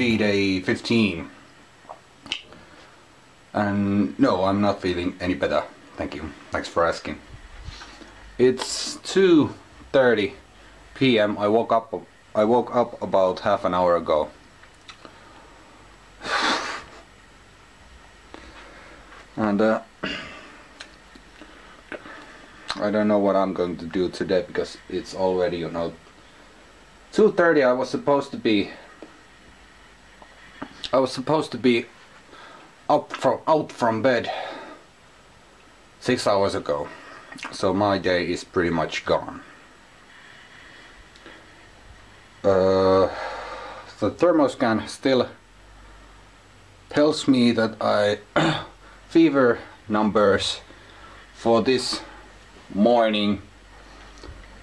coffee day 15. And no, I'm not feeling any better. Thank you. Thanks for asking. It's 2:30 p.m. I woke up about half an hour ago. And I don't know what I'm going to do today because it's already, 2:30. I was supposed to be out from bed 6 hours ago. So my day is pretty much gone. The thermoscan still tells me that fever numbers for this morning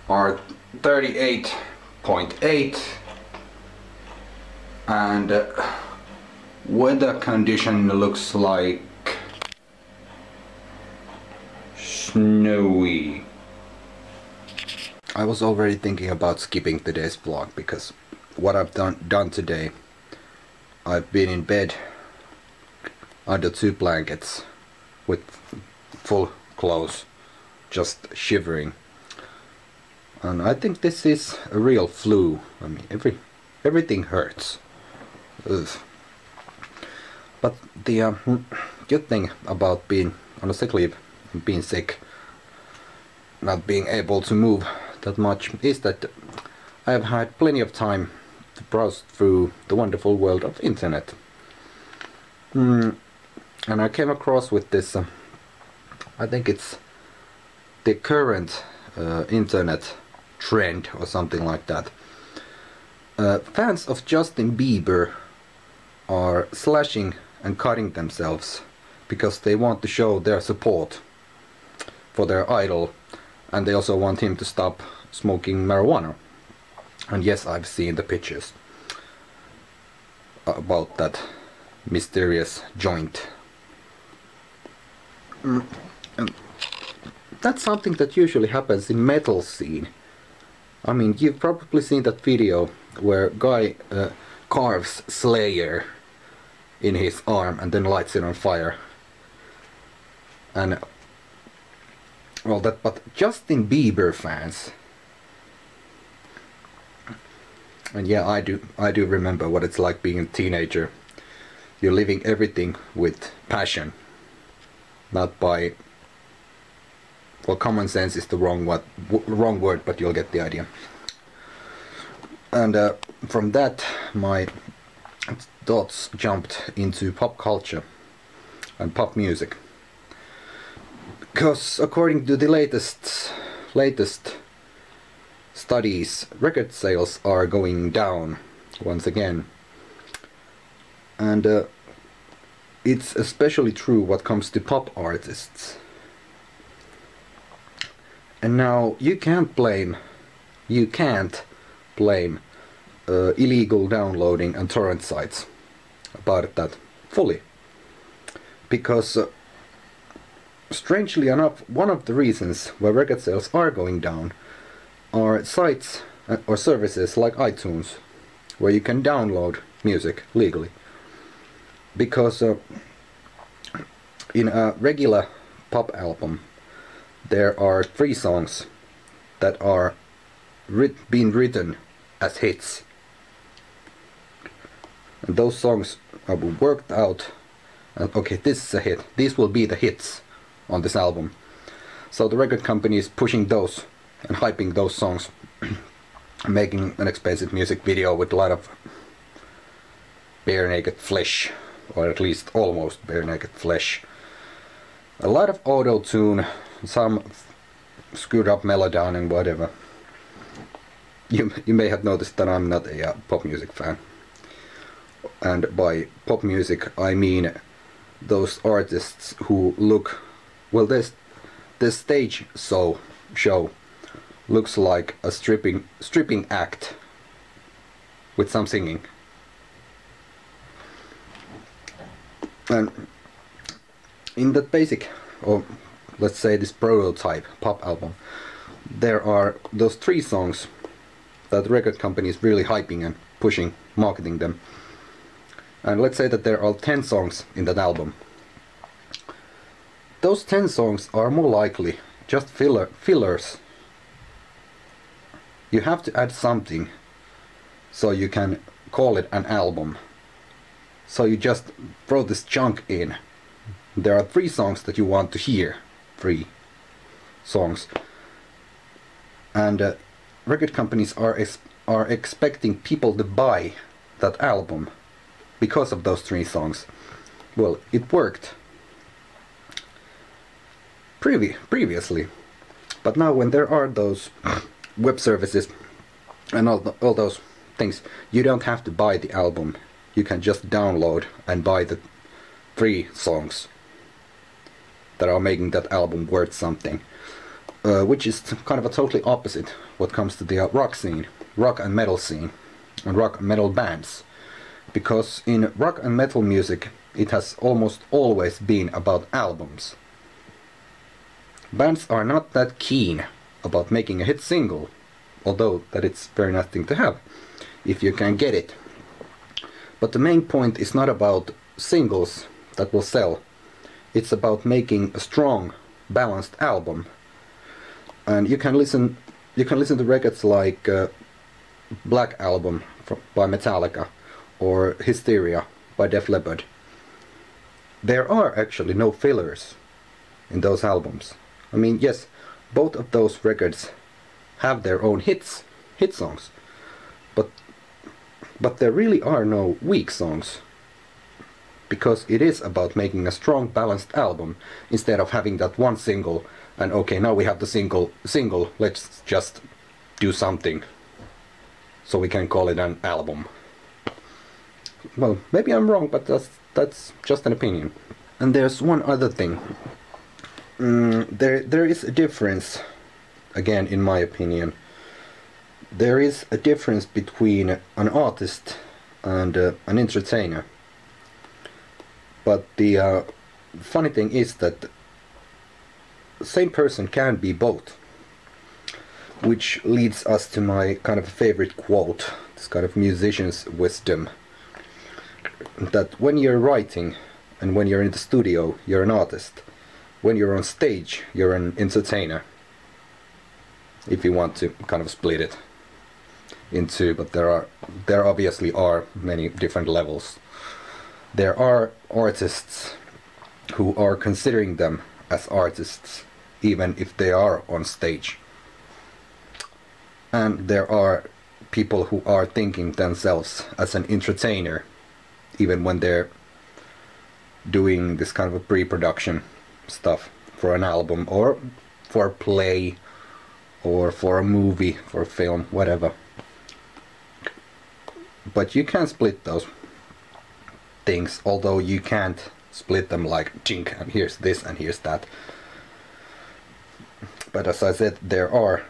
are 38.8 and weather condition looks like snowy. I was already thinking about skipping today's vlog because what I've done today, I've been in bed under 2 blankets with full clothes, just shivering, and I think this is a real flu. I mean, everything hurts. Ugh. But the good thing about being on a sick leave and being sick, not being able to move that much, is that I have had plenty of time to browse through the wonderful world of internet. And I came across with this, I think it's the current internet trend or something like that. Fans of Justin Bieber are slashing and cutting themselves because they want to show their support for their idol, and they also want him to stop smoking marijuana. And yes, I've seen the pictures about that mysterious joint. And that's something that usually happens in metal scene. I mean, you've probably seen that video where guy carves Slayer in his arm and then lights it on fire. And well, but Justin Bieber fans, and yeah, I do remember what it's like being a teenager. You're living everything with passion, not by, well, common sense is the wrong word, but you'll get the idea. And from that, my thoughts jumped into pop culture and pop music, because according to the latest studies, record sales are going down once again, and it's especially true what comes to pop artists. And now you can't blame illegal downloading and torrent sites about that fully, because strangely enough, one of the reasons why record sales are going down are sites or services like iTunes, where you can download music legally. Because in a regular pop album there are 3 songs that are being written as hits, and those songs are worked out, and okay, this is a hit, these will be the hits on this album. So the record company is pushing those and hyping those songs, making an expensive music video with a lot of bare naked flesh, or at least almost bare naked flesh, a lot of auto-tune, some screwed up melody and whatever. You may have noticed that I'm not a pop music fan, and by pop music I mean those artists who look, well, this stage show looks like a stripping act with some singing. And in that basic, or let's say this prototype pop album, there are those 3 songs that the record company is really hyping and pushing, marketing them. And let's say that there are 10 songs in that album. Those 10 songs are more likely just fillers. You have to add something so you can call it an album. So you just throw this chunk in. There are 3 songs that you want to hear. 3 songs. And record companies are expecting people to buy that album because of those 3 songs. Well, it worked previously, but now when there are those web services and all those things, you don't have to buy the album. You can just download and buy the 3 songs that are making that album worth something, which is kind of a totally opposite what comes to the rock scene, rock and metal scene, and rock and metal bands. Because in rock and metal music, it has almost always been about albums. Bands are not that keen about making a hit single, although that it's very nice thing to have, if you can get it. But the main point is not about singles that will sell. It's about making a strong, balanced album. And you can listen to records like Black Album by Metallica or Hysteria by Def Leppard. There are actually no fillers in those albums. I mean, yes, both of those records have their own hit songs, but there really are no weak songs, because it is about making a strong, balanced album instead of having that one single and okay, now we have the single, let's just do something so we can call it an album. Well, maybe I'm wrong, but that's just an opinion. And there's one other thing. There is a difference, again in my opinion. There is a difference between an artist and an entertainer. But the funny thing is that the same person can be both. Which leads us to my kind of favorite quote, this kind of musician's wisdom. That when you're writing and when you're in the studio, you're an artist. When you're on stage, you're an entertainer. If you want to kind of split it in two, but there obviously are many different levels. There are artists who are considering them as artists, even if they are on stage. And there are people who are thinking themselves as an entertainer, even when they're doing this kind of a pre-production stuff for an album or for a play or for a movie, for a film, whatever. But you can split those things, although you can't split them like chink, and here's this and here's that. But as I said, there are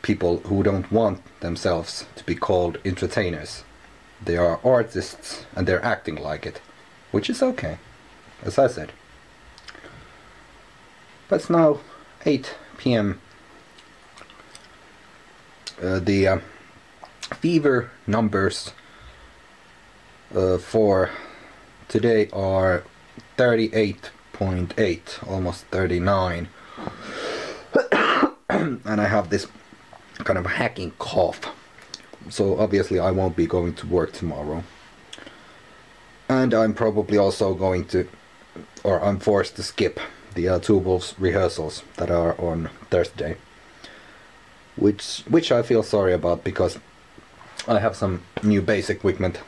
people who don't want themselves to be called entertainers. They are artists and they're acting like it, which is okay, as I said. But it's now 8 p.m. The fever numbers for today are 38.8, almost 39. And I have this kind of hacking cough. So obviously I won't be going to work tomorrow. And I'm probably also going to, or I'm forced to skip the Two Wolves rehearsals that are on Thursday. Which I feel sorry about, because I have some new bass equipment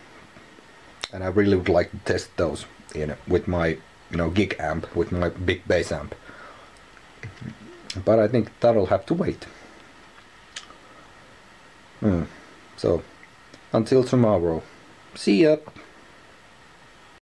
and I really would like to test those with my gig amp, with my big bass amp. But I think that'll have to wait. So until tomorrow, see ya.